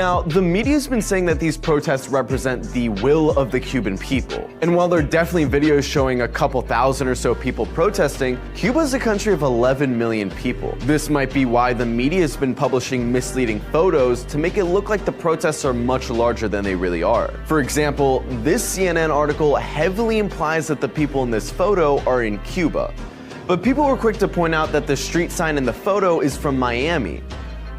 Now, the media's been saying that these protests represent the will of the Cuban people. And while there are definitely videos showing a couple thousand or so people protesting, Cuba is a country of 11 million people. This might be why the media has been publishing misleading photos to make it look like the protests are much larger than they really are. For example, this CNN article heavily implies that the people in this photo are in Cuba. But people were quick to point out that the street sign in the photo is from Miami.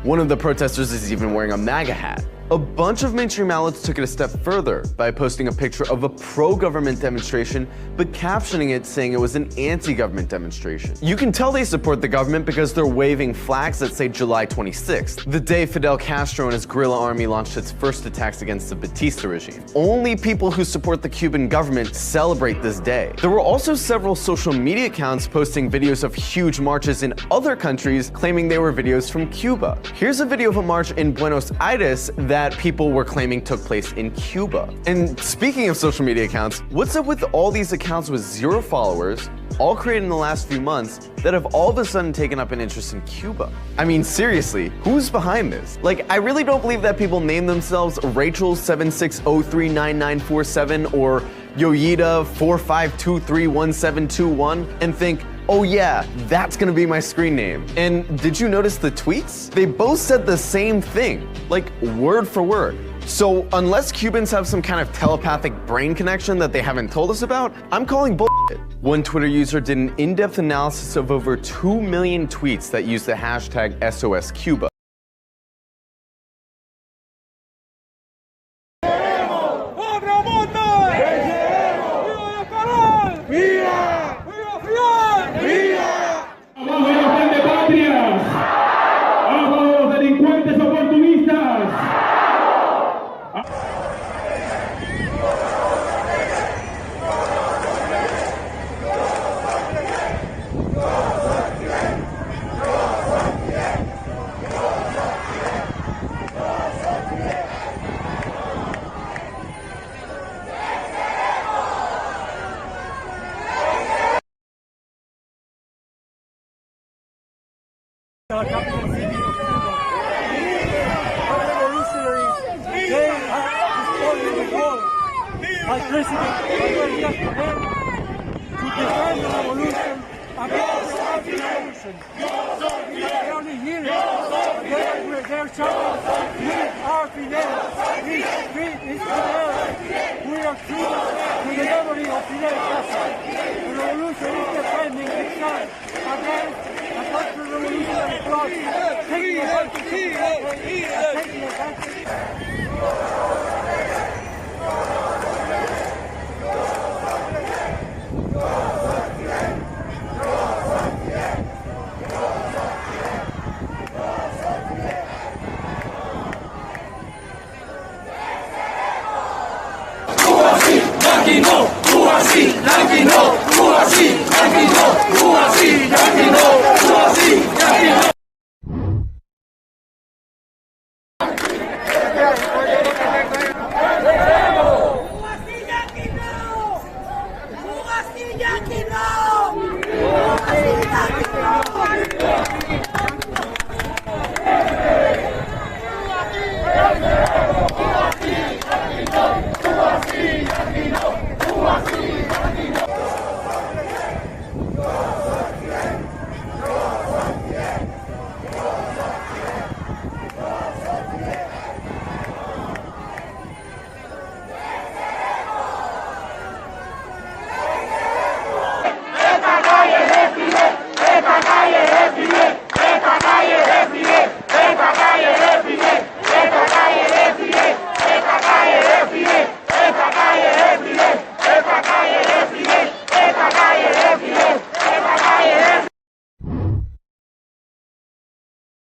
One of the protesters is even wearing a MAGA hat. A bunch of mainstream outlets took it a step further by posting a picture of a pro-government demonstration, but captioning it saying it was an anti-government demonstration. You can tell they support the government because they're waving flags that say July 26th, the day Fidel Castro and his guerrilla army launched its first attacks against the Batista regime. Only people who support the Cuban government celebrate this day. There were also several social media accounts posting videos of huge marches in other countries claiming they were videos from Cuba. Here's a video of a march in Buenos Aires that people were claiming took place in Cuba. And speaking of social media accounts, what's up with all these accounts with 0 followers, all created in the last few months, that have all of a sudden taken up an interest in Cuba? I mean, seriously, who's behind this? Like, I really don't believe that people name themselves Rachel76039947 or Yoyita45231721 and think, oh yeah, that's gonna be my screen name. And did you notice the tweets? They both said the same thing, like word for word. So unless Cubans have some kind of telepathic brain connection that they haven't told us about, I'm calling bullshit. One Twitter user did an in-depth analysis of over 2 million tweets that used the hashtag #SOSCuba. La capital city of Cuba. Our revolutionaries, they have destroyed the world. Our president, Diaz-Canel, to defend the revolution against the anti-revolution. They only hear it. They're shouting, we are Fidel. We is Fidel. We are true to the memory of Fidel Castro. The revolution is defending itself against a counter-revolutionary plot, taking advantage.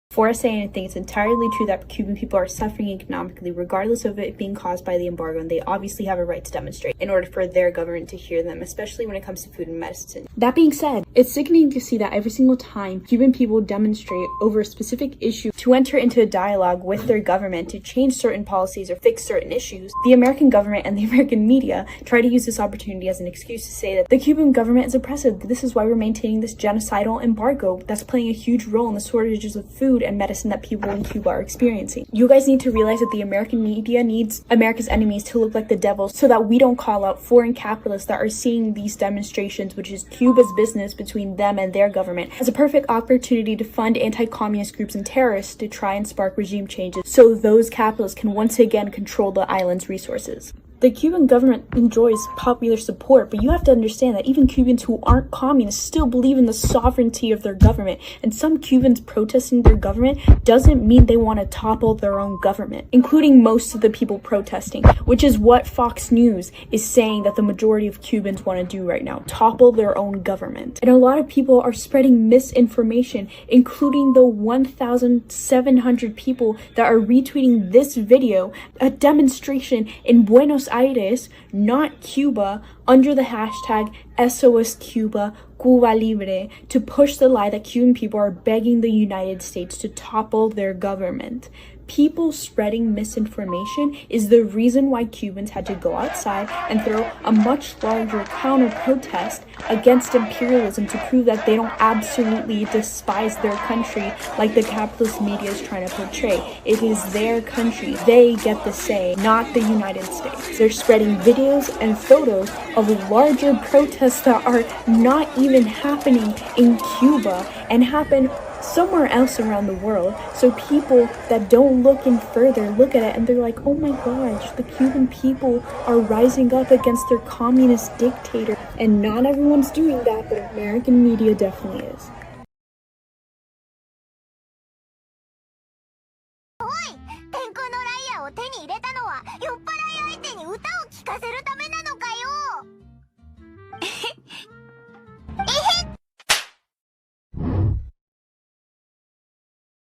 Before I say anything, it's entirely true that Cuban people are suffering economically, regardless of it being caused by the embargo, and they obviously have a right to demonstrate in order for their government to hear them, especially when it comes to food and medicine. That being said, it's sickening to see that every single time Cuban people demonstrate over a specific issue to enter into a dialogue with their government to change certain policies or fix certain issues, the American government and the American media try to use this opportunity as an excuse to say that the Cuban government is oppressive. This is why we're maintaining this genocidal embargo that's playing a huge role in the shortages of food and medicine that people in Cuba are experiencing. You guys need to realize that the American media needs America's enemies to look like the devil so that we don't call out foreign capitalists that are seeing these demonstrations, which is Cuba's business between them and their government, as a perfect opportunity to fund anti-communist groups and terrorists to try and spark regime changes so those capitalists can once again control the island's resources. The Cuban government enjoys popular support, but you have to understand that even Cubans who aren't communists still believe in the sovereignty of their government, and some Cubans protesting their government doesn't mean they want to topple their own government, including most of the people protesting, which is what Fox News is saying that the majority of Cubans want to do right now, topple their own government. And a lot of people are spreading misinformation, including the 1,700 people that are retweeting this video, a demonstration in Buenos Aires, not Cuba, under the hashtag SOSCuba, Cuba Libre, to push the lie that Cuban people are begging the United States to topple their government. People spreading misinformation is the reason why Cubans had to go outside and throw a much larger counter-protest against imperialism to prove that they don't absolutely despise their country like the capitalist media is trying to portray. It is their country. They get the say, not the United States. They're spreading videos and photos of larger protests that are not even happening in Cuba and happen somewhere else around the world, so people that don't look in further look at it and they're like, oh my gosh, the Cuban people are rising up against their communist dictator. And not everyone's doing that, but American media definitely is.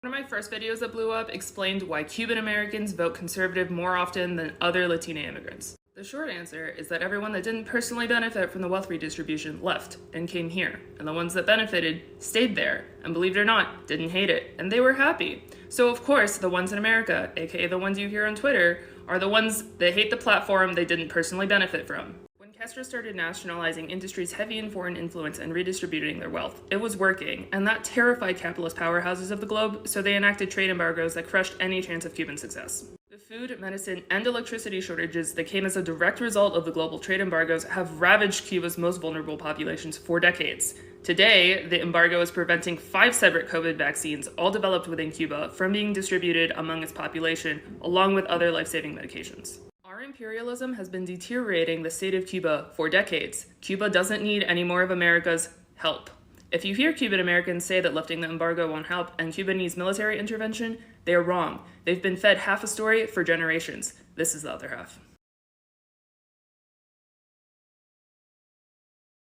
One of my first videos that blew up explained why Cuban Americans vote conservative more often than other Latina immigrants. The short answer is that everyone that didn't personally benefit from the wealth redistribution left and came here, and the ones that benefited stayed there, and believe it or not, didn't hate it, and they were happy. So of course, the ones in America, aka the ones you hear on Twitter, are the ones that hate the platform they didn't personally benefit from. When Castro started nationalizing industries heavy in foreign influence and redistributing their wealth, it was working, and that terrified capitalist powerhouses of the globe, so they enacted trade embargoes that crushed any chance of Cuban success. The food, medicine, and electricity shortages that came as a direct result of the global trade embargoes have ravaged Cuba's most vulnerable populations for decades. Today, the embargo is preventing 5 separate COVID vaccines, all developed within Cuba, from being distributed among its population, along with other life-saving medications. Our imperialism has been deteriorating the state of Cuba for decades. Cuba doesn't need any more of America's help. If you hear Cuban Americans say that lifting the embargo won't help and Cuba needs military intervention, they are wrong. They've been fed half a story for generations. This is the other half.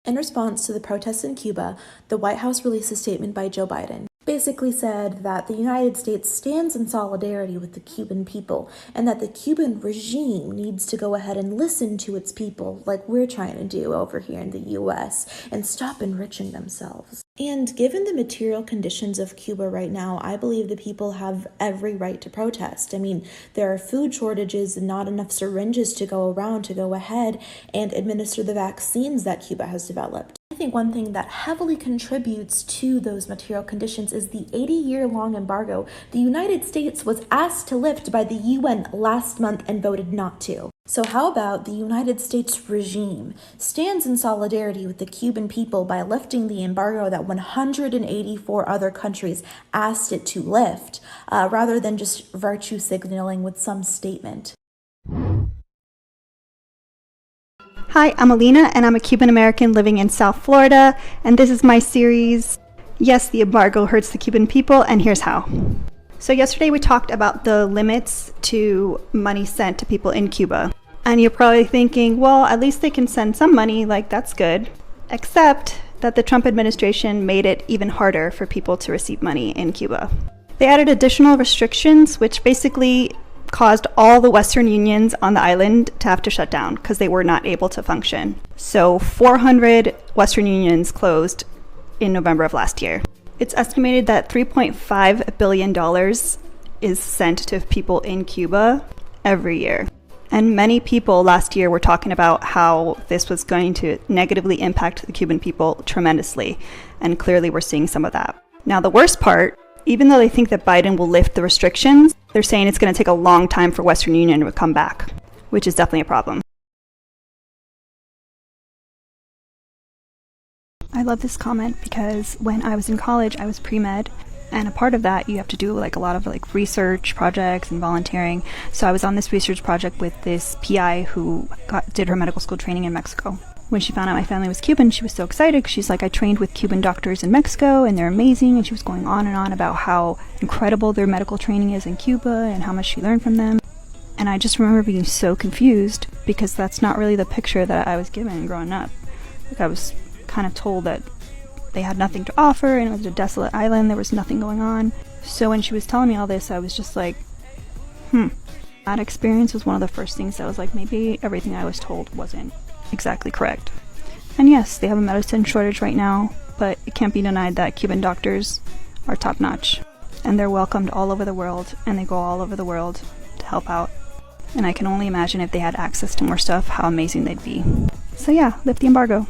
In response to the protests in Cuba, the White House released a statement by Joe Biden. Basically said that the United States stands in solidarity with the Cuban people and that the Cuban regime needs to go ahead and listen to its people like we're trying to do over here in the US and stop enriching themselves. And given the material conditions of Cuba right now, I believe the people have every right to protest. I mean, there are food shortages and not enough syringes to go around to go ahead and administer the vaccines that Cuba has developed. I think one thing that heavily contributes to those material conditions is the 80-year-long embargo the United States was asked to lift by the UN last month and voted not to. So how about the United States regime stands in solidarity with the Cuban people by lifting the embargo that 184 other countries asked it to lift, rather than just virtue signaling with some statement. Hi, I'm Alina, and I'm a Cuban American living in South Florida, and this is my series, Yes, the Embargo Hurts the Cuban People, and here's how. So yesterday we talked about the limits to money sent to people in Cuba. And you're probably thinking, well, at least they can send some money, like that's good. Except that the Trump administration made it even harder for people to receive money in Cuba. They added additional restrictions, which basically caused all the Western unions on the island to have to shut down because they were not able to function. So 400 Western Unions closed in November of last year. It's estimated that $3.5 billion is sent to people in Cuba every year. And many people last year were talking about how this was going to negatively impact the Cuban people tremendously. And clearly we're seeing some of that. Now, the worst part, even though they think that Biden will lift the restrictions, they're saying it's going to take a long time for Western Union to come back, which is definitely a problem. I love this comment because when I was in college, I was pre-med, and a part of that you have to do like a lot of like research projects and volunteering. So I was on this research project with this PI who did her medical school training in Mexico. When she found out my family was Cuban, she was so excited because she's like, I trained with Cuban doctors in Mexico and they're amazing, and she was going on and on about how incredible their medical training is in Cuba and how much she learned from them. And I just remember being so confused because that's not really the picture that I was given growing up. Like, I was kind of told that they had nothing to offer and it was a desolate island, there was nothing going on. So when she was telling me all this, I was just like, That experience was one of the first things that was like, maybe everything I was told wasn't exactly correct. And yes, they have a medicine shortage right now, but it can't be denied that Cuban doctors are top notch. And they're welcomed all over the world, and they go all over the world to help out. And I can only imagine if they had access to more stuff, how amazing they'd be. So yeah, lift the embargo.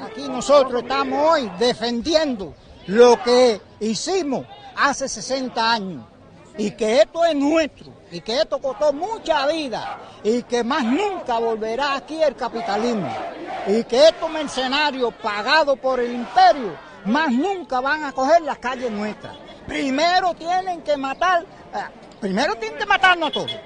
Aquí nosotros estamos hoy defendiendo lo que hicimos hace 60 años y que esto es nuestro y que esto costó mucha vida y que más nunca volverá aquí el capitalismo y que estos mercenarios pagados por el imperio más nunca van a coger las calles nuestras. Primero tienen que matarnos a todos.